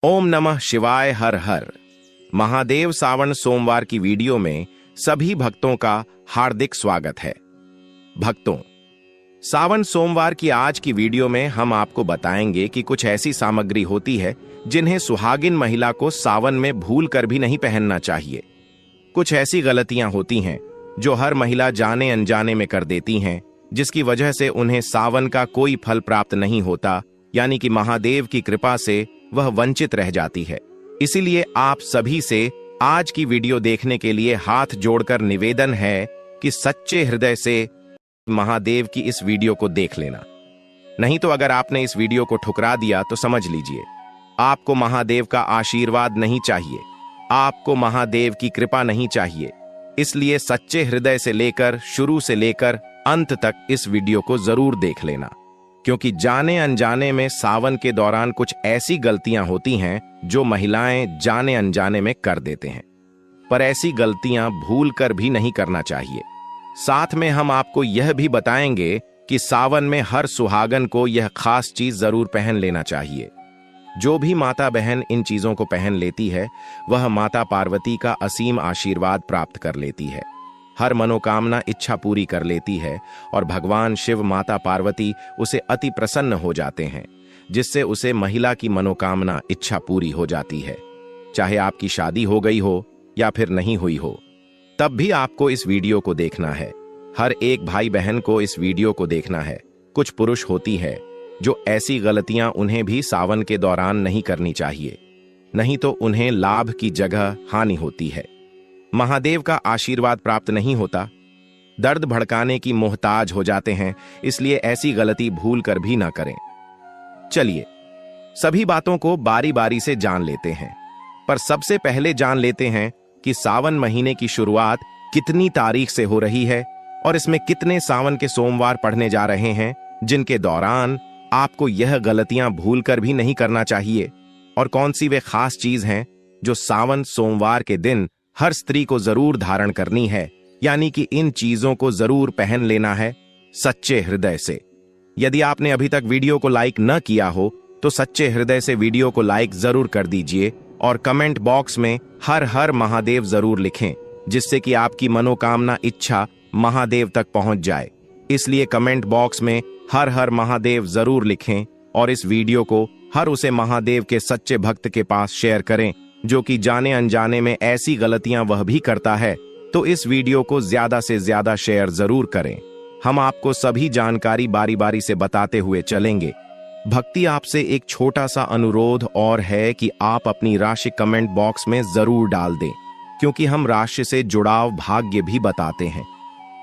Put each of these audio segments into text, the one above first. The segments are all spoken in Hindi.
ओम नमः शिवाय। हर हर महादेव। सावन सोमवार की वीडियो में सभी भक्तों का हार्दिक स्वागत है। भक्तों, सावन सोमवार की आज की वीडियो में हम आपको बताएंगे कि कुछ ऐसी सामग्री होती है जिन्हें सुहागिन महिला को सावन में भूल कर भी नहीं पहनना चाहिए। कुछ ऐसी गलतियां होती हैं जो हर महिला जाने अनजाने में कर देती हैं, जिसकी वजह से उन्हें सावन का कोई फल प्राप्त नहीं होता, यानी कि महादेव की कृपा से वह वंचित रह जाती है। इसीलिए आप सभी से आज की वीडियो देखने के लिए हाथ जोड़कर निवेदन है कि सच्चे हृदय से महादेव की इस वीडियो को देख लेना। नहीं तो अगर आपने इस वीडियो को ठुकरा दिया तो समझ लीजिए आपको महादेव का आशीर्वाद नहीं चाहिए, आपको महादेव की कृपा नहीं चाहिए। इसलिए सच्चे हृदय से लेकर शुरू से लेकर अंत तक इस वीडियो को जरूर देख लेना, क्योंकि जाने अनजाने में सावन के दौरान कुछ ऐसी गलतियां होती हैं जो महिलाएं जाने अनजाने में कर देते हैं, पर ऐसी गलतियां भूल कर भी नहीं करना चाहिए। साथ में हम आपको यह भी बताएंगे कि सावन में हर सुहागन को यह खास चीज जरूर पहन लेना चाहिए। जो भी माता बहन इन चीजों को पहन लेती है वह माता पार्वती का असीम आशीर्वाद प्राप्त कर लेती है, हर मनोकामना इच्छा पूरी कर लेती है और भगवान शिव माता पार्वती उसे अति प्रसन्न हो जाते हैं, जिससे उसे महिला की मनोकामना इच्छा पूरी हो जाती है। चाहे आपकी शादी हो गई हो या फिर नहीं हुई हो, तब भी आपको इस वीडियो को देखना है। हर एक भाई बहन को इस वीडियो को देखना है। कुछ पुरुष होती है जो ऐसी गलतियां उन्हें भी सावन के दौरान नहीं करनी चाहिए, नहीं तो उन्हें लाभ की जगह हानि होती है। महादेव का आशीर्वाद प्राप्त नहीं होता, दर्द भड़काने की मोहताज हो जाते हैं, इसलिए ऐसी गलती भूल कर भी ना करें। चलिए सभी बातों को बारी बारी से जान लेते हैं, पर सबसे पहले जान लेते हैं कि सावन महीने की शुरुआत कितनी तारीख से हो रही है और इसमें कितने सावन के सोमवार पढ़ने जा रहे हैं, जिनके दौरान आपको यह गलतियां भूल कर भी नहीं करना चाहिए, और कौन सी वे खास चीज हैं जो सावन सोमवार के दिन हर स्त्री को जरूर धारण करनी है, यानी कि इन चीजों को जरूर पहन लेना है सच्चे हृदय से। यदि आपने अभी तक वीडियो को लाइक न किया हो तो सच्चे हृदय से वीडियो को लाइक जरूर कर दीजिए और कमेंट बॉक्स में हर हर महादेव जरूर लिखें, जिससे कि आपकी मनोकामना इच्छा महादेव तक पहुंच जाए। इसलिए कमेंट बॉक्स में हर हर महादेव जरूर लिखें और इस वीडियो को हर उसे महादेव के सच्चे भक्त के पास शेयर करें जो कि जाने अनजाने में ऐसी गलतियां वह भी करता है। तो इस वीडियो को ज्यादा से ज्यादा शेयर जरूर करें। हम आपको सभी जानकारी बारी बारी से बताते हुए चलेंगे। भक्ति आपसे एक छोटा सा अनुरोध और है कि आप अपनी राशि कमेंट बॉक्स में जरूर डाल दें, क्योंकि हम राशि से जुड़ाव भाग्य भी बताते हैं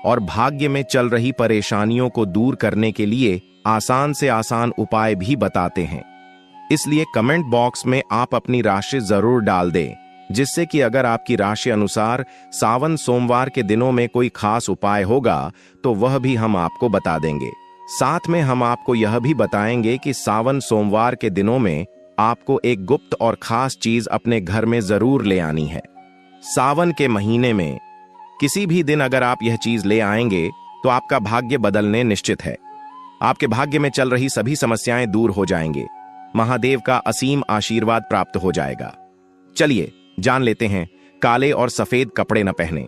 और भाग्य में चल रही परेशानियों को दूर करने के लिए आसान से आसान उपाय भी बताते हैं। इसलिए कमेंट बॉक्स में आप अपनी राशि जरूर डाल दें, जिससे कि अगर आपकी राशि अनुसार सावन सोमवार के दिनों में कोई खास उपाय होगा तो वह भी हम आपको बता देंगे। साथ में हम आपको यह भी बताएंगे कि सावन सोमवार के दिनों में आपको एक गुप्त और खास चीज अपने घर में जरूर ले आनी है। सावन के महीने में किसी भी दिन अगर आप यह चीज ले आएंगे तो आपका भाग्य बदलने निश्चित है। आपके भाग्य में चल रही सभी समस्याएं दूर हो जाएंगे, महादेव का असीम आशीर्वाद प्राप्त हो जाएगा। चलिए जान लेते हैं। काले और सफेद कपड़े न पहने।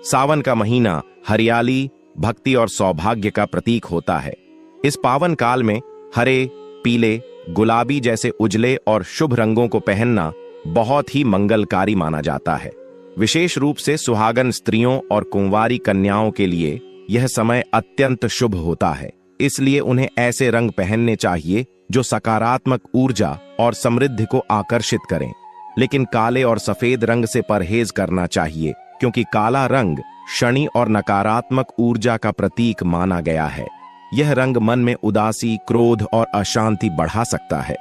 सावन का महीना हरियाली, भक्ति और सौभाग्य का प्रतीक होता है। इस पावन काल में हरे, पीले, गुलाबी जैसे उजले और शुभ रंगों को पहनना बहुत ही मंगलकारी माना जाता है। विशेष रूप से सुहागन स्त्रियों और कुंवारी कन्याओं के लिए यह समय अत्यंत शुभ होता है, इसलिए उन्हें ऐसे रंग पहनने चाहिए जो सकारात्मक ऊर्जा और समृद्धि को आकर्षित करें। लेकिन काले और सफेद रंग से परहेज करना चाहिए, क्योंकि काला रंग शनि और नकारात्मक ऊर्जा का प्रतीक माना गया है। यह रंग मन में उदासी, क्रोध और अशांति बढ़ा सकता है।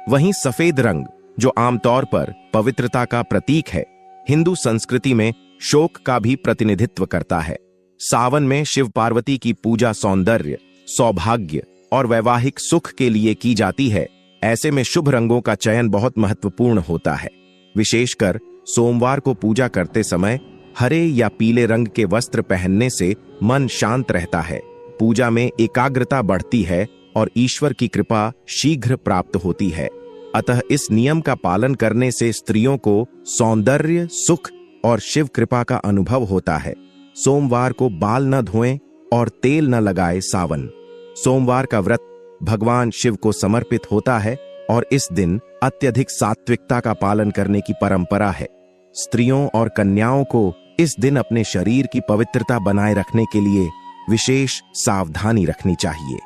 वहीं सफेद रंग, जो आमतौर पर पवित्रता का प्रतीक है, हिंदू संस्कृति में शोक का भी प्रतिनिधित्व करता है। सावन में शिव पार्वती की पूजा सौंदर्य, सौभाग्य और वैवाहिक सुख के लिए की जाती है। ऐसे में शुभ रंगों का चयन बहुत महत्वपूर्ण होता है। विशेषकर सोमवार को पूजा करते समय हरे या पीले रंग के वस्त्र पहनने से मन शांत रहता है, पूजा में एकाग्रता बढ़ती है और ईश्वर की कृपा शीघ्र प्राप्त होती है। अतः इस नियम का पालन करने से स्त्रियों को सौंदर्य, सुख और शिव कृपा का अनुभव होता है। सोमवार को बाल न धोएं और तेल न लगाए। सावन सोमवार का व्रत भगवान शिव को समर्पित होता है और इस दिन अत्यधिक सात्विकता का पालन करने की परंपरा है। स्त्रियों और कन्याओं को इस दिन अपने शरीर की पवित्रता बनाए रखने के लिए विशेष सावधानी रखनी चाहिए।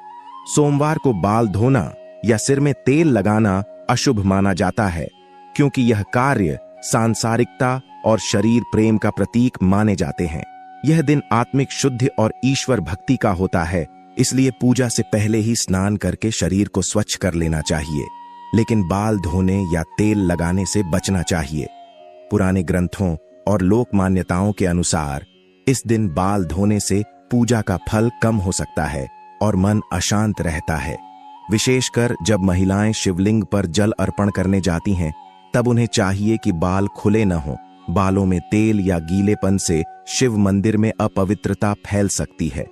सोमवार को बाल धोना या सिर में तेल लगाना अशुभ माना जाता है, क्योंकि यह कार्य सांसारिकता और शरीर प्रेम का प्रतीक माने जाते हैं। यह दिन आत्मिक शुद्धि और ईश्वर भक्ति का होता है, इसलिए पूजा से पहले ही स्नान करके शरीर को स्वच्छ कर लेना चाहिए, लेकिन बाल धोने या तेल लगाने से बचना चाहिए। पुराने ग्रंथों और लोक मान्यताओं के अनुसार इस दिन बाल धोने से पूजा का फल कम हो सकता है और मन अशांत रहता है। विशेषकर जब महिलाएं शिवलिंग पर जल अर्पण करने जाती हैं, तब उन्हें चाहिए कि बाल खुले न हों। बालों में तेल या गीलेपन से शिव मंदिर में अपवित्रता फैल सकती है।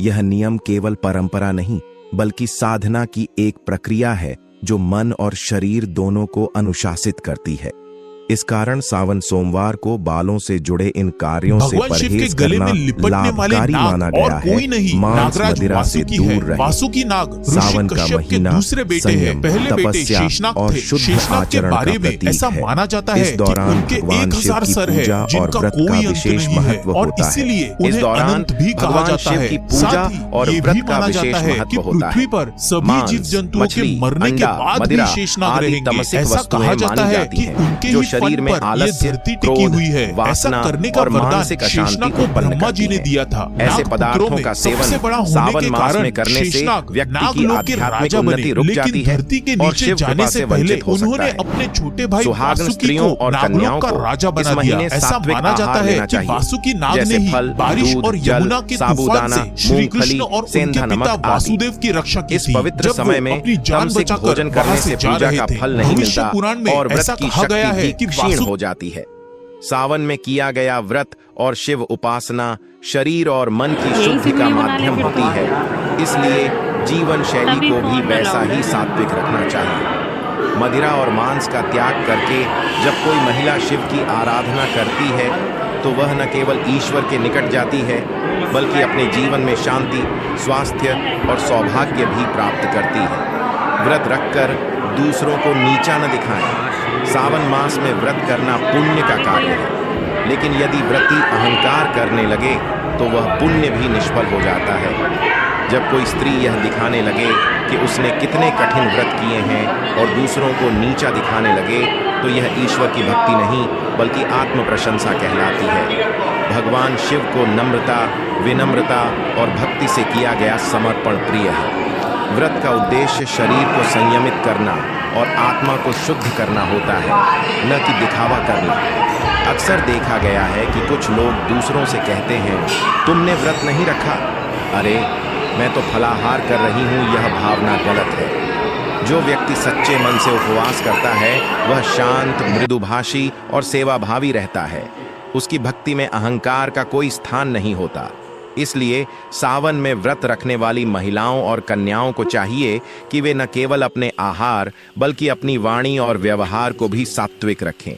यह नियम केवल परंपरा नहीं, बल्कि साधना की एक प्रक्रिया है जो मन और शरीर दोनों को अनुशासित करती है। इस कारण सावन सोमवार को बालों से जुड़े इन कार्यों से परहेज करना लाभकारी माना गया है। मांस मदिरा से दूर रहे। सावन का महीना संयम, तपस्या और शुद्ध आचरण का प्रतीक है। इस दौरान भगवान शिव की पूजा और व्रत का विशेष महत्व होता है। इस दौरान भगवान शिव की पूजा और व्रत का विशेष महत्व होता है। मांस, मछली, अंडा, मदिरा आदि तमसिक वस्तुएं मानी जाती हैं, जो शरीर में आलस्य, क्रोध, वासना और मानसिक अशांति को ब्रह्मा जी ने दिया था। ऐसे पदार्थों का सेवन सावन मास में करने से व्यक्ति की आध्यात्मिक उन्नति रुक जाती है और शिव कृपा से वंचित हो सकता है। सुहागन स्त्रियों और कन्याओं को इस महीने सात्विक आहार लेना चाहिए, जैसे फल, दूध, जल, साबूदाना, मूंगफली, सेंधा नमक आदि। इस पवित्र समय में तामसिक भोजन करने से पूजा का फल नहीं मिलता और व्रत की शक्ति भी क्षीण हो जाती है। सावन में किया गया व्रत और शिव उपासना शरीर और मन की शुद्धि का माध्यम होती है, इसलिए जीवन शैली को भी वैसा ही सात्विक रखना चाहिए। मदिरा और मांस का त्याग करके जब कोई महिला शिव की आराधना करती है, तो वह न केवल ईश्वर के निकट जाती है, बल्कि अपने जीवन में शांति, स्वास्थ्य और सौभाग्य भी प्राप्त करती है। व्रत रखकर दूसरों को नीचा न दिखाएं। सावन मास में व्रत करना पुण्य का कार्य है, लेकिन यदि व्रती अहंकार करने लगे तो वह पुण्य भी निष्फल हो जाता है। जब कोई स्त्री यह दिखाने लगे कि उसने कितने कठिन व्रत किए हैं और दूसरों को नीचा दिखाने लगे, तो यह ईश्वर की भक्ति नहीं बल्कि आत्म प्रशंसा कहलाती है। भगवान शिव को नम्रता, विनम्रता और भक्ति से किया गया समर्पण प्रिय है। व्रत का उद्देश्य शरीर को संयमित करना और आत्मा को शुद्ध करना होता है, न कि दिखावा करना। अक्सर देखा गया है कि कुछ लोग दूसरों से कहते हैं, तुमने व्रत नहीं रखा, अरे मैं तो फलाहार कर रही हूँ। यह भावना गलत है। जो व्यक्ति सच्चे मन से उपवास करता है वह शांत, मृदुभाषी और सेवाभावी रहता है। उसकी भक्ति में अहंकार का कोई स्थान नहीं होता। इसलिए सावन में व्रत रखने वाली महिलाओं और कन्याओं को चाहिए कि वे न केवल अपने आहार बल्कि अपनी वाणी और व्यवहार को भी सात्विक रखें।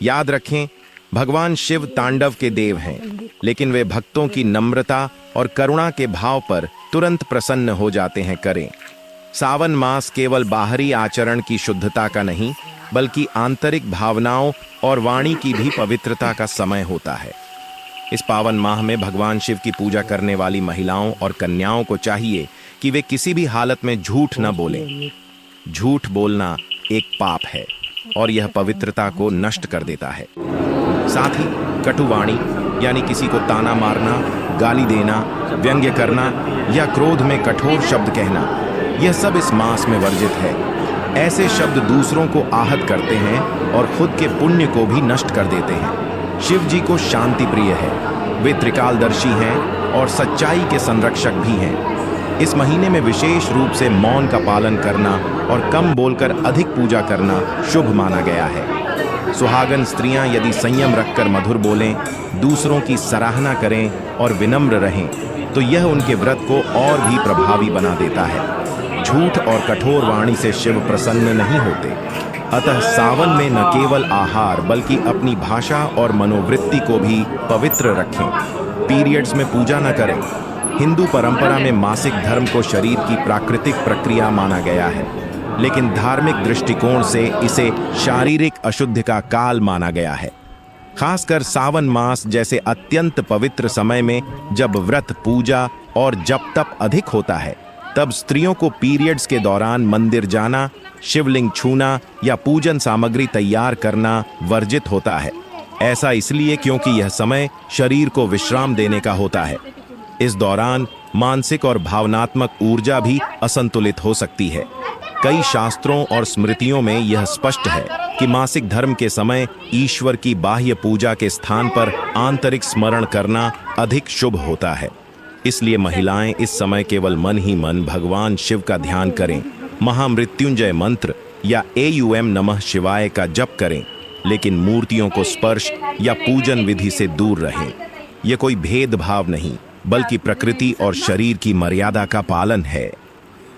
याद रखें, भगवान शिव तांडव के देव हैं, लेकिन वे भक्तों की नम्रता और करुणा के भाव पर तुरंत प्रसन्न हो जाते हैं। करें। सावन मास केवल बाहरी आचरण की शुद्धता का नहीं, बल्कि आंतरिक भावनाओं और वाणी की भी पवित्रता का समय होता है। इस पावन माह में भगवान शिव की पूजा करने वाली महिलाओं और कन्याओं को चाहिए कि वे किसी भी हालत में झूठ न बोलें। झूठ बोलना एक पाप है और यह पवित्रता को नष्ट कर देता है। साथ ही कटुवाणी यानी किसी को ताना मारना, गाली देना, व्यंग्य करना या क्रोध में कठोर शब्द कहना, यह सब इस मास में वर्जित है। ऐसे शब्द दूसरों को आहत करते हैं और खुद के पुण्य को भी नष्ट कर देते हैं। शिव जी को शांति प्रिय है, वे त्रिकालदर्शी हैं और सच्चाई के संरक्षक भी हैं। इस महीने में विशेष रूप से मौन का पालन करना और कम बोलकर अधिक पूजा करना शुभ माना गया है। सुहागन स्त्रियां यदि संयम रखकर मधुर बोलें, दूसरों की सराहना करें और विनम्र रहें, तो यह उनके व्रत को और भी प्रभावी बना देता है। झूठ और कठोर वाणी से शिव प्रसन्न नहीं होते। अतः सावन में न केवल आहार बल्कि अपनी भाषा और मनोवृत्ति को भी पवित्र रखें। पीरियड्स में पूजा न करें। हिंदू परंपरा में मासिक धर्म को शरीर की प्राकृतिक प्रक्रिया माना गया है, लेकिन धार्मिक दृष्टिकोण से इसे शारीरिक अशुद्धि का काल माना गया है। खासकर सावन मास जैसे अत्यंत पवित्र समय में, जब व्रत, पूजा और जप तप अधिक होता है, तब स्त्रियों को पीरियड्स के दौरान मंदिर जाना, शिवलिंग छूना या पूजन सामग्री तैयार करना वर्जित होता है। ऐसा इसलिए क्योंकि यह समय शरीर को विश्राम देने का होता है। इस दौरान मानसिक और भावनात्मक ऊर्जा भी असंतुलित हो सकती है। कई शास्त्रों और स्मृतियों में यह स्पष्ट है कि मासिक धर्म के समय ईश्वर की बाह्य पूजा के स्थान पर आंतरिक स्मरण करना अधिक शुभ होता है। इसलिए महिलाएं इस समय केवल मन ही मन भगवान शिव का ध्यान करें, महामृत्युंजय मंत्र या AUM नमः शिवाय का जप करें, लेकिन मूर्तियों को स्पर्श या पूजन विधि से दूर रहें। यह कोई भेदभाव नहीं, बल्कि प्रकृति और शरीर की मर्यादा का पालन है।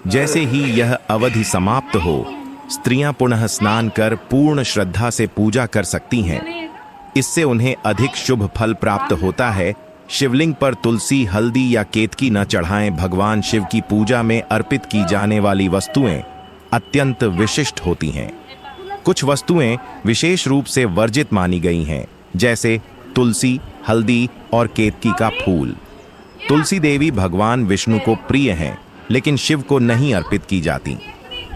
जैसे ही यह अवधि समाप्त हो, स्त्रियां पुनः स्नान कर पूर्ण श्रद्धा से पूजा कर सकती हैं। इससे उन्हें अधिक शुभ फल प्राप्त होता है। शिवलिंग पर तुलसी, हल्दी या केतकी न चढ़ाएं। भगवान शिव की पूजा में अर्पित की जाने वाली वस्तुएं अत्यंत विशिष्ट होती हैं। कुछ वस्तुएं विशेष रूप से वर्जित मानी गई हैं, जैसे तुलसी, हल्दी और केतकी का फूल। तुलसी देवी भगवान विष्णु को प्रिय हैं, लेकिन शिव को नहीं अर्पित की जाती।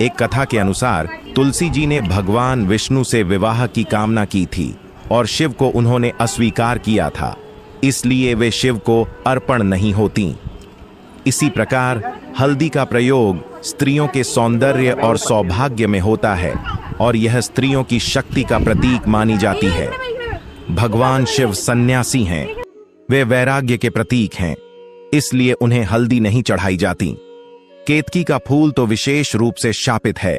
एक कथा के अनुसार तुलसी जी ने भगवान विष्णु से विवाह की कामना की थी और शिव को उन्होंने अस्वीकार किया था, इसलिए वे शिव को अर्पण नहीं होती। इसी प्रकार हल्दी का प्रयोग स्त्रियों के सौंदर्य और सौभाग्य में होता है और यह स्त्रियों की शक्ति का प्रतीक मानी जाती है। भगवान शिव सन्यासी हैं, वे वैराग्य के प्रतीक हैं, इसलिए उन्हें हल्दी नहीं चढ़ाई जाती। केतकी का फूल तो विशेष रूप से शापित है।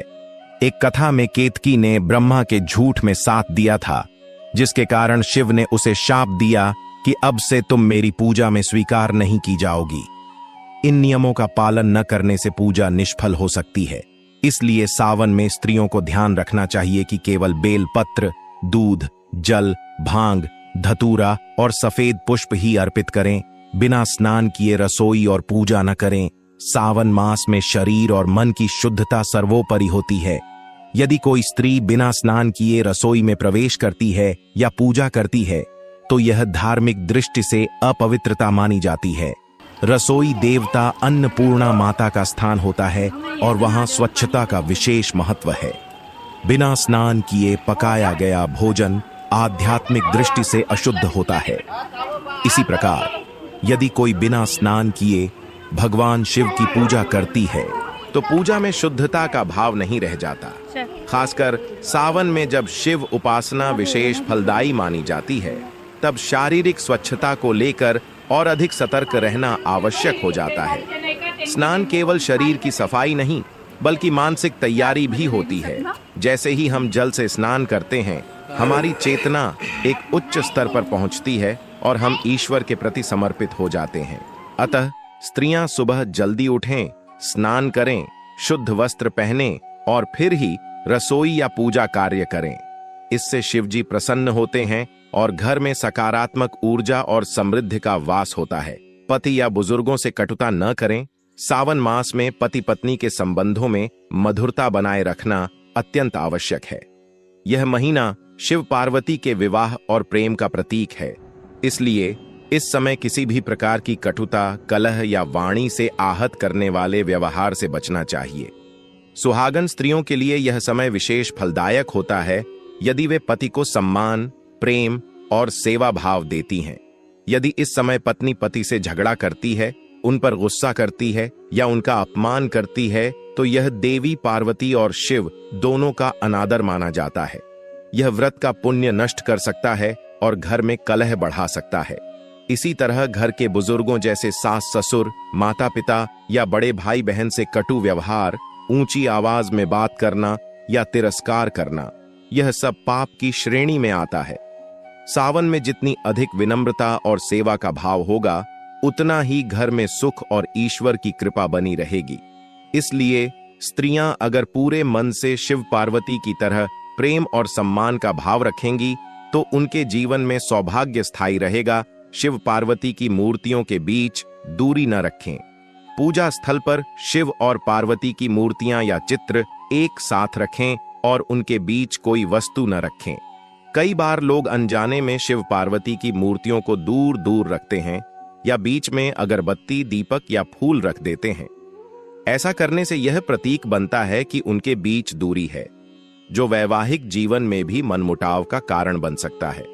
एक कथा में केतकी ने ब्रह्मा के झूठ में साथ दिया था, जिसके कारण शिव ने उसे शाप दिया कि अब से तुम मेरी पूजा में स्वीकार नहीं की जाओगी। इन नियमों का पालन न करने से पूजा निष्फल हो सकती है। इसलिए सावन में स्त्रियों को ध्यान रखना चाहिए कि केवल बेलपत्र, दूध, जल, भांग, धतूरा और सफेद पुष्प ही अर्पित करें। बिना स्नान किए रसोई और पूजा न करें। सावन मास में शरीर और मन की शुद्धता सर्वोपरि होती है। यदि कोई स्त्री बिना स्नान किए रसोई में प्रवेश करती है या पूजा करती है, तो यह धार्मिक दृष्टि से अपवित्रता मानी जाती है। रसोई देवता अन्नपूर्णा माता का स्थान होता है और वहां स्वच्छता का विशेष महत्व है। बिना स्नान किए पकाया गया भोजन आध्यात्मिक दृष्टि से अशुद्ध होता है। इसी प्रकार यदि कोई बिना स्नान किए भगवान शिव की पूजा करती है, तो पूजा में शुद्धता का भाव नहीं रह जाता। खासकर सावन में जब शिव उपासना विशेष फलदायी मानी जाती है, तब शारीरिक स्वच्छता को लेकर और अधिक सतर्क रहना आवश्यक हो जाता है। स्नान केवल शरीर की सफाई नहीं, बल्कि मानसिक तैयारी भी होती है। जैसे ही हम जल से स्नान करते हैं, हमारी चेतना एक उच्च स्तर पर पहुंचती है और हम ईश्वर के प्रति समर्पित हो जाते हैं। अतः स्त्रियां सुबह जल्दी उठें, स्नान करें, शुद्ध वस्त्र पहनें और फिर ही रसोई या पूजा कार्य करें। इससे शिवजी प्रसन्न होते हैं और घर में सकारात्मक ऊर्जा और समृद्धि का वास होता है। पति या बुजुर्गों से कटुता न करें। सावन मास में पति पत्नी के संबंधों में मधुरता बनाए रखना अत्यंत आवश्यक है। यह महीना शिव पार्वती के विवाह और प्रेम का प्रतीक है। इसलिए इस समय किसी भी प्रकार की कटुता, कलह या वाणी से आहत करने वाले व्यवहार से बचना चाहिए। सुहागन स्त्रियों के लिए यह समय विशेष फलदायक होता है यदि वे पति को सम्मान, प्रेम और सेवा भाव देती हैं। यदि इस समय पत्नी पति से झगड़ा करती है, उन पर गुस्सा करती है या उनका अपमान करती है, तो यह देवी पार्वती और शिव दोनों का अनादर माना जाता है। यह व्रत का पुण्य नष्ट कर सकता है और घर में कलह बढ़ा सकता है। इसी तरह घर के बुजुर्गों जैसे सास ससुर, माता पिता या बड़े भाई बहन से कटु व्यवहार, ऊंची आवाज में बात करना या तिरस्कार करना, यह सब पाप की श्रेणी में आता है। सावन में जितनी अधिक विनम्रता और सेवा का भाव होगा, उतना ही घर में सुख और ईश्वर की कृपा बनी रहेगी। इसलिए स्त्रियां अगर पूरे मन से शिव पार्वती की तरह प्रेम और सम्मान का भाव रखेंगी तो उनके जीवन में सौभाग्य स्थायी रहेगा। शिव पार्वती की मूर्तियों के बीच दूरी न रखें। पूजा स्थल पर शिव और पार्वती की मूर्तियां या चित्र एक साथ रखें और उनके बीच कोई वस्तु न रखें। कई बार लोग अनजाने में शिव पार्वती की मूर्तियों को दूर दूर रखते हैं या बीच में अगरबत्ती, दीपक या फूल रख देते हैं। ऐसा करने से यह प्रतीक बनता है कि उनके बीच दूरी है, जो वैवाहिक जीवन में भी मनमुटाव का कारण बन सकता है।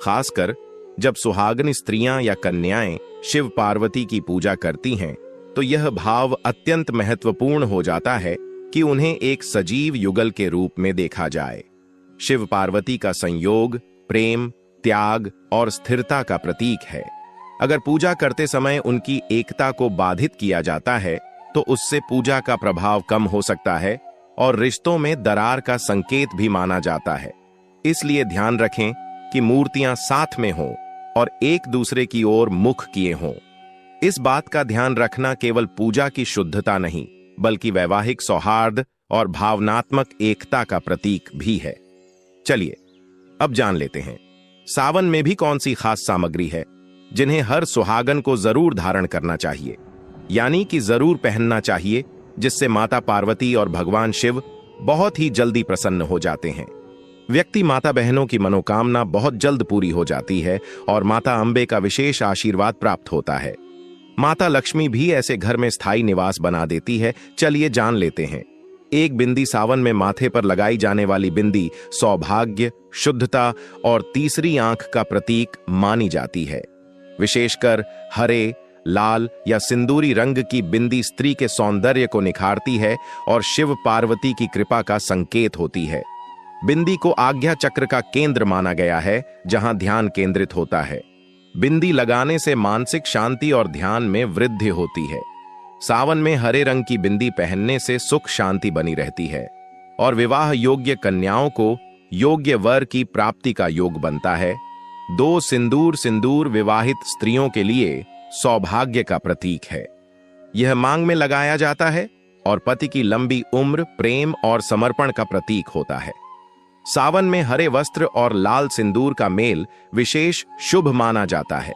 खासकर जब सुहागन स्त्रियां या कन्याएं शिव पार्वती की पूजा करती हैं तो यह भाव अत्यंत महत्वपूर्ण हो जाता है कि उन्हें एक सजीव युगल के रूप में देखा जाए। शिव पार्वती का संयोग प्रेम, त्याग और स्थिरता का प्रतीक है। अगर पूजा करते समय उनकी एकता को बाधित किया जाता है तो उससे पूजा का प्रभाव कम हो सकता है और रिश्तों में दरार का संकेत भी माना जाता है। इसलिए ध्यान रखें कि मूर्तियां साथ में हों और एक दूसरे की ओर मुख किए हों। इस बात का ध्यान रखना केवल पूजा की शुद्धता नहीं बल्कि वैवाहिक सौहार्द और भावनात्मक एकता का प्रतीक भी है। चलिए अब जान लेते हैं सावन में भी कौन सी खास सामग्री है जिन्हें हर सुहागन को जरूर धारण करना चाहिए, यानी कि जरूर पहनना चाहिए, जिससे माता पार्वती और भगवान शिव बहुत ही जल्दी प्रसन्न हो जाते हैं। व्यक्ति माता बहनों की मनोकामना बहुत जल्द पूरी हो जाती है और माता अंबे का विशेष आशीर्वाद प्राप्त होता है। माता लक्ष्मी भी ऐसे घर में स्थायी निवास बना देती है। चलिए जान लेते हैं। एक बिंदी सावन में माथे पर लगाई जाने वाली बिंदी सौभाग्य, शुद्धता और तीसरी आंख का प्रतीक मानी जाती है। विशेषकर हरे, लाल या सिंदूरी रंग की बिंदी स्त्री के सौंदर्य को निखारती है और शिव पार्वती की कृपा का संकेत होती है। बिंदी को आज्ञा चक्र का केंद्र माना गया है, जहां ध्यान केंद्रित होता है। बिंदी लगाने से मानसिक शांति और ध्यान में वृद्धि होती है। सावन में हरे रंग की बिंदी पहनने से सुख शांति बनी रहती है और विवाह योग्य कन्याओं को योग्य वर की प्राप्ति का योग बनता है। दो सिंदूर विवाहित स्त्रियों के लिए सौभाग्य का प्रतीक है। यह मांग में लगाया जाता है और पति की लंबी उम्र, प्रेम और समर्पण का प्रतीक होता है। सावन में हरे वस्त्र और लाल सिंदूर का मेल विशेष शुभ माना जाता है।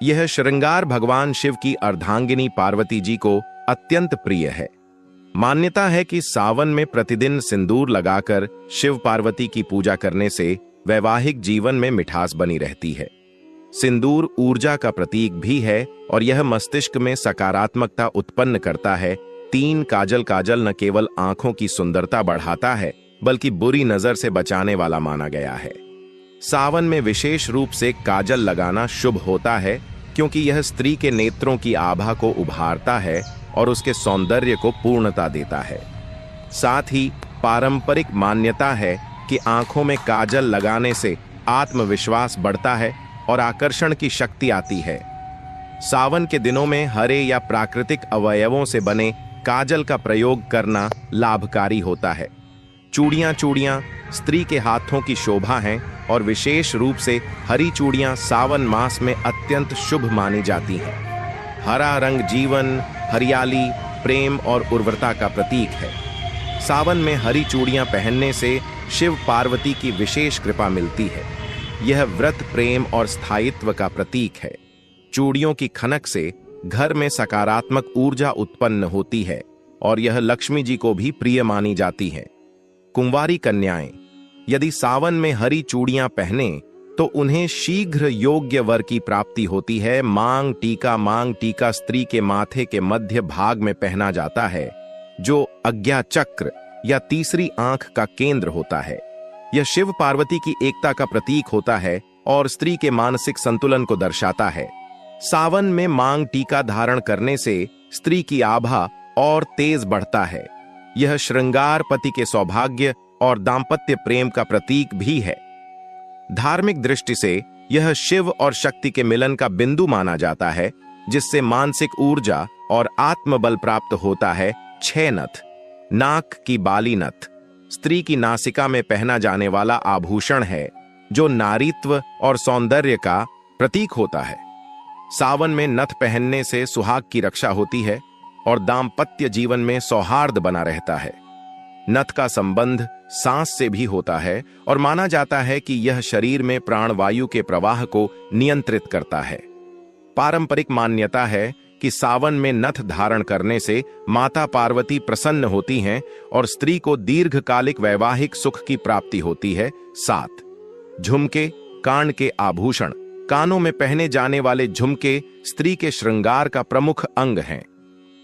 यह श्रृंगार भगवान शिव की अर्धांगिनी पार्वती जी को अत्यंत प्रिय है। मान्यता है कि सावन में प्रतिदिन सिंदूर लगाकर शिव पार्वती की पूजा करने से वैवाहिक जीवन में मिठास बनी रहती है। सिंदूर ऊर्जा का प्रतीक भी है और यह मस्तिष्क में सकारात्मकता उत्पन्न करता है। 3 काजल न केवल आंखों की सुंदरता बढ़ाता है बल्कि बुरी नजर से बचाने वाला माना गया है। सावन में विशेष रूप से काजल लगाना शुभ होता है क्योंकि यह स्त्री के नेत्रों की आभा को उभारता है और उसके सौंदर्य को पूर्णता देता है। साथ ही पारंपरिक मान्यता है कि आंखों में काजल लगाने से आत्मविश्वास बढ़ता है और आकर्षण की शक्ति आती है। सावन के दिनों में हरे या प्राकृतिक अवयवों से बने काजल का प्रयोग करना लाभकारी होता है। चूड़ियां स्त्री के हाथों की शोभा हैं और विशेष रूप से हरी चूड़ियां सावन मास में अत्यंत शुभ मानी जाती हैं। हरा रंग जीवन, हरियाली, प्रेम और उर्वरता का प्रतीक है। सावन में हरी चूड़ियां पहनने से शिव पार्वती की विशेष कृपा मिलती है। यह व्रत, प्रेम और स्थायित्व का प्रतीक है। चूड़ियों की खनक से घर में सकारात्मक ऊर्जा उत्पन्न होती है और यह लक्ष्मी जी को भी प्रिय मानी जाती है। कुंवारी कन्याएं यदि सावन में हरी चूड़ियां पहने तो उन्हें शीघ्र योग्य वर की प्राप्ति होती है। मांग टीका स्त्री के माथे के मध्य भाग में पहना जाता है, जो आज्ञा चक्र या तीसरी आंख का केंद्र होता है। यह शिव पार्वती की एकता का प्रतीक होता है और स्त्री के मानसिक संतुलन को दर्शाता है। सावन में मांग टीका धारण करने से स्त्री की आभा और तेज बढ़ता है। यह श्रृंगार, पति के सौभाग्य और दाम्पत्य प्रेम का प्रतीक भी है। धार्मिक दृष्टि से यह शिव और शक्ति के मिलन का बिंदु माना जाता है, जिससे मानसिक ऊर्जा और आत्मबल प्राप्त होता है। 6 नथ, नाक की बाली नथ स्त्री की नासिका में पहना जाने वाला आभूषण है, जो नारीत्व और सौंदर्य का प्रतीक होता है। सावन में नथ पहनने से सुहाग की रक्षा होती है और दाम्पत्य जीवन में सौहार्द बना रहता है। नथ का संबंध सांस से भी होता है और माना जाता है कि यह शरीर में प्राणवायु के प्रवाह को नियंत्रित करता है। पारंपरिक मान्यता है कि सावन में नथ धारण करने से माता पार्वती प्रसन्न होती हैं और स्त्री को दीर्घकालिक वैवाहिक सुख की प्राप्ति होती है। 7 झुमके, कान के आभूषण। कानों में पहने जाने वाले झुमके स्त्री के श्रृंगार का प्रमुख अंग हैं।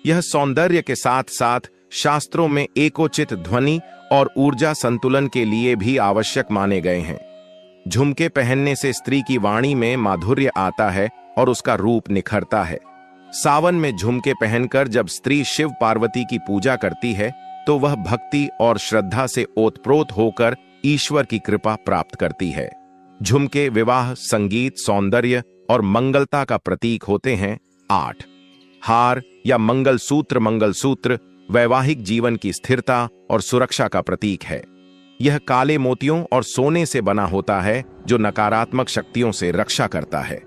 यह सौंदर्य के साथ साथ शास्त्रों में एकोचित ध्वनि और ऊर्जा संतुलन के लिए भी आवश्यक माने गए हैं। झुमके पहनने से स्त्री की वाणी में माधुर्य आता है और उसका रूप निखरता है। सावन में झुमके पहनकर जब स्त्री शिव पार्वती की पूजा करती है तो वह भक्ति और श्रद्धा से ओतप्रोत होकर ईश्वर की कृपा प्राप्त करती है। झुमके विवाह, संगीत, सौंदर्य और मंगलता का प्रतीक होते हैं। 8 हार या मंगलसूत्र। मंगलसूत्र वैवाहिक जीवन की स्थिरता और सुरक्षा का प्रतीक है। यह काले मोतियों और सोने से बना होता है जो नकारात्मक शक्तियों से रक्षा करता है।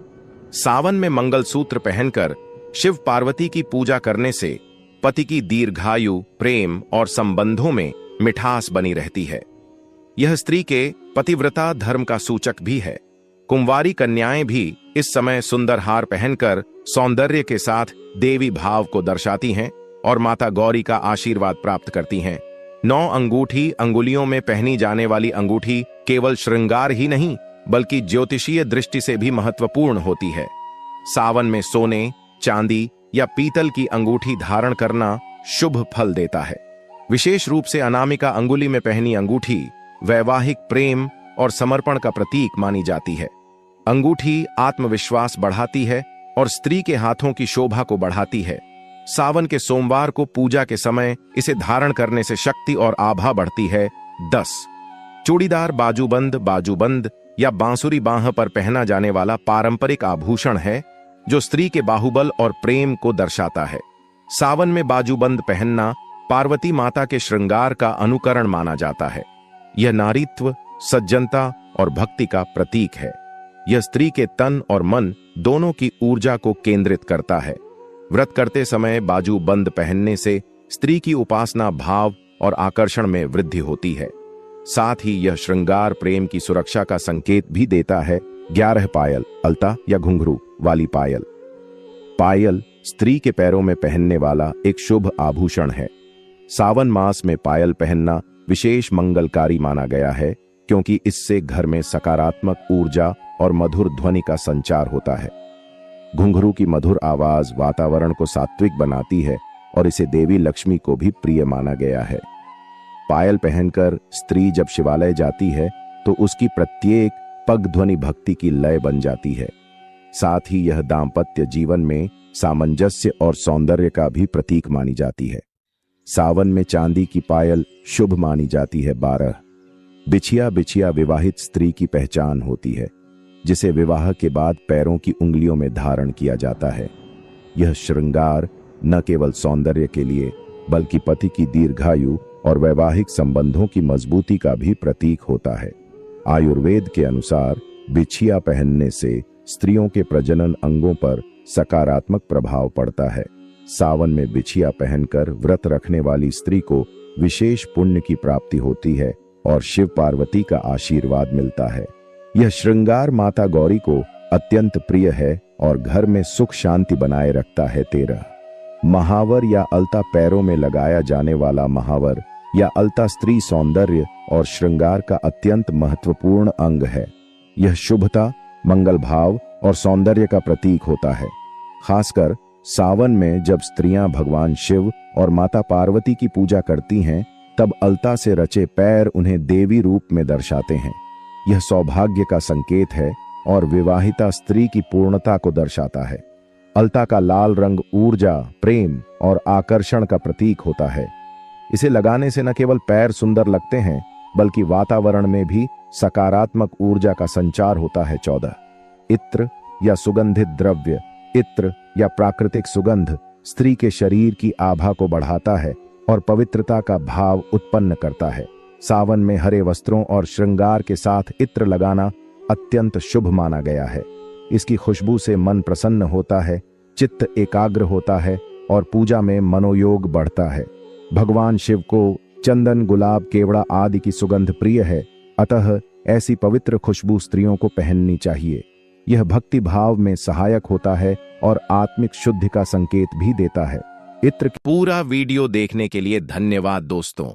सावन में मंगलसूत्र पहनकर शिव पार्वती की पूजा करने से पति की दीर्घायु, प्रेम और संबंधों में मिठास बनी रहती है। यह स्त्री के पतिव्रता धर्म का सूचक भी है। कुंवारी कन्याएं भी इस समय सुंदर हार पहनकर सौंदर्य के साथ देवी भाव को दर्शाती हैं और माता गौरी का आशीर्वाद प्राप्त करती हैं। 9 अंगूठी। अंगुलियों में पहनी जाने वाली अंगूठी केवल श्रृंगार ही नहीं बल्कि ज्योतिषीय दृष्टि से भी महत्वपूर्ण होती है। सावन में सोने, चांदी या पीतल की अंगूठी धारण करना शुभ फल देता है। विशेष रूप से अनामिका अंगुली में पहनी अंगूठी वैवाहिक प्रेम और समर्पण का प्रतीक मानी जाती है। अंगूठी आत्मविश्वास बढ़ाती है और स्त्री के हाथों की शोभा को बढ़ाती है। सावन के सोमवार को पूजा के समय इसे धारण करने से शक्ति और आभा बढ़ती है। 10 चूड़ीदार। बाजूबंद या बांसुरी बांह पर पहना जाने वाला पारंपरिक आभूषण है जो स्त्री के बाहुबल और प्रेम को दर्शाता है। सावन में बाजूबंद पहनना पार्वती माता के श्रृंगार का अनुकरण माना जाता है। यह नारीत्व, सज्जनता और भक्ति का प्रतीक है। यह स्त्री के तन और मन दोनों की ऊर्जा को केंद्रित करता है। व्रत करते समय बाजूबंद पहनने से स्त्री की उपासना भाव और आकर्षण में वृद्धि होती है। साथ ही यह श्रृंगार प्रेम की सुरक्षा का संकेत भी देता है। 11 पायल। अलता या घुंघरू वाली पायल। पायल स्त्री के पैरों में पहनने वाला एक शुभ आभूषण है। सावन मास में पायल पहनना विशेष मंगलकारी माना गया है क्योंकि इससे घर में सकारात्मक ऊर्जा और मधुर ध्वनि का संचार होता है। घुंघरू की मधुर आवाज वातावरण को सात्विक बनाती है और इसे देवी लक्ष्मी को भी प्रिय माना गया है। पायल पहनकर स्त्री जब शिवालय जाती है तो उसकी प्रत्येक पग ध्वनि भक्ति की लय बन जाती है। साथ ही यह दाम्पत्य जीवन में सामंजस्य और सौंदर्य का भी प्रतीक मानी जाती है। सावन में चांदी की पायल शुभ मानी जाती है। 12 बिछिया विवाहित स्त्री की पहचान होती है जिसे विवाह के बाद पैरों की उंगलियों में धारण किया जाता है। यह श्रृंगार न केवल सौंदर्य के लिए बल्कि पति की दीर्घायु और वैवाहिक संबंधों की मजबूती का भी प्रतीक होता है। आयुर्वेद के अनुसार बिछिया पहनने से स्त्रियों के प्रजनन अंगों पर सकारात्मक प्रभाव पड़ता है। सावन में बिछिया पहनकर व्रत रखने वाली स्त्री को विशेष पुण्य की प्राप्ति होती है और शिव पार्वती का आशीर्वाद मिलता है। यह श्रृंगार माता गौरी को अत्यंत प्रिय है और घर में सुख शांति बनाए रखता है। 13 महावर या अलता। पैरों में लगाया जाने वाला महावर या अलता स्त्री सौंदर्य और श्रृंगार का अत्यंत महत्वपूर्ण अंग है। यह शुभता, मंगल भाव और सौंदर्य का प्रतीक होता है। खासकर सावन में जब स्त्रियां भगवान शिव और माता पार्वती की पूजा करती हैं तब अलता से रचे पैर उन्हें देवी रूप में दर्शाते हैं। यह सौभाग्य का संकेत है और विवाहिता स्त्री की पूर्णता को दर्शाता है। अलता का लाल रंग ऊर्जा, प्रेम और आकर्षण का प्रतीक होता है। इसे लगाने से न केवल पैर सुंदर लगते हैं बल्कि वातावरण में भी सकारात्मक ऊर्जा का संचार होता है। 14 इत्र या सुगंधित द्रव्य। इत्र या प्राकृतिक सुगंध स्त्री के शरीर की आभा को बढ़ाता है और पवित्रता का भाव उत्पन्न करता है। सावन में हरे वस्त्रों और श्रृंगार के साथ इत्र लगाना अत्यंत शुभ माना गया है। इसकी खुशबू से मन प्रसन्न होता है, चित्त एकाग्र होता है और पूजा में मनोयोग बढ़ता है। भगवान शिव को चंदन, गुलाब, केवड़ा आदि की सुगंध प्रिय है, अतः ऐसी पवित्र खुशबू स्त्रियों को पहननी चाहिए। यह भक्ति भाव में सहायक होता है और आत्मिक शुद्धि का संकेत भी देता है। इत्र पूरा वीडियो देखने के लिए धन्यवाद दोस्तों।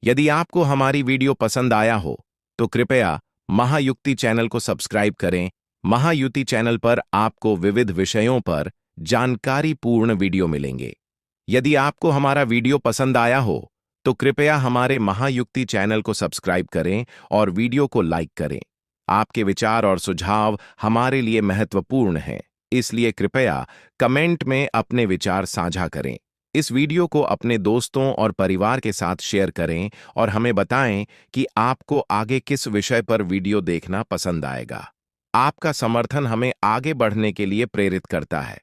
यदि आपको हमारी वीडियो पसंद आया हो तो कृपया महायुक्ति चैनल को सब्सक्राइब करें। महायुति चैनल पर आपको विविध विषयों पर जानकारीपूर्ण वीडियो मिलेंगे। यदि आपको हमारा वीडियो पसंद आया हो तो कृपया हमारे महायुक्ति चैनल को सब्सक्राइब करें और वीडियो को लाइक करें। आपके विचार और सुझाव हमारे लिए महत्वपूर्ण हैं, इसलिए कृपया कमेंट में अपने विचार साझा करें। इस वीडियो को अपने दोस्तों और परिवार के साथ शेयर करें और हमें बताएं कि आपको आगे किस विषय पर वीडियो देखना पसंद आएगा। आपका समर्थन हमें आगे बढ़ने के लिए प्रेरित करता है।